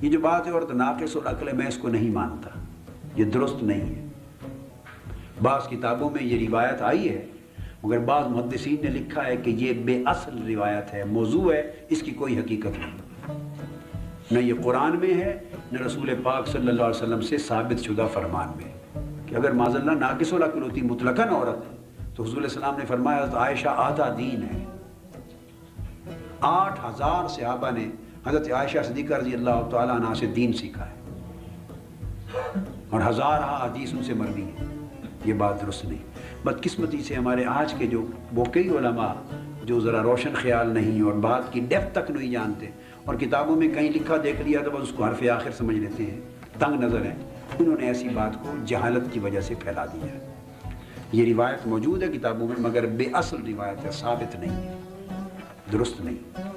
یہ جو بات ہے عورت ناقص العقل ہے، میں اس کو نہیں مانتا، یہ درست نہیں ہے۔ بعض کتابوں میں یہ روایت آئی ہے، مگر بعض محدثین نے لکھا ہے کہ یہ بے اصل روایت ہے، موضوع ہے، اس کی کوئی حقیقت نہیں، نہ یہ قرآن میں ہے نہ رسول پاک صلی اللہ علیہ وسلم سے ثابت شدہ فرمان میں، کہ اگر معاذ اللہ ناقص العقل ہوتی مطلقاً عورت تو حضور علیہ السلام نے فرمایا حضرت عائشہ آدھا دین ہے۔ 8000 صحابہ نے حضرت عائشہ صدیقہ رضی اللہ تعالیٰ عنہ سے دین سیکھا ہے، اور ہزارہ حدیث ان سے مروی ہے۔ یہ بات درست نہیں۔ بدقسمتی سے ہمارے آج کے جو وہ کئی علماء جو ذرا روشن خیال نہیں اور بات کی ڈیپتھ تک نہیں جانتے، اور کتابوں میں کہیں لکھا دیکھ لیا تو بس اس کو حرف آخر سمجھ لیتے ہیں، تنگ نظر ہیں، انہوں نے ایسی بات کو جہالت کی وجہ سے پھیلا دیا ہے۔ یہ روایت موجود ہے کتابوں میں، مگر بے اصل روایت ہے، ثابت نہیں ہے، درست نہیں۔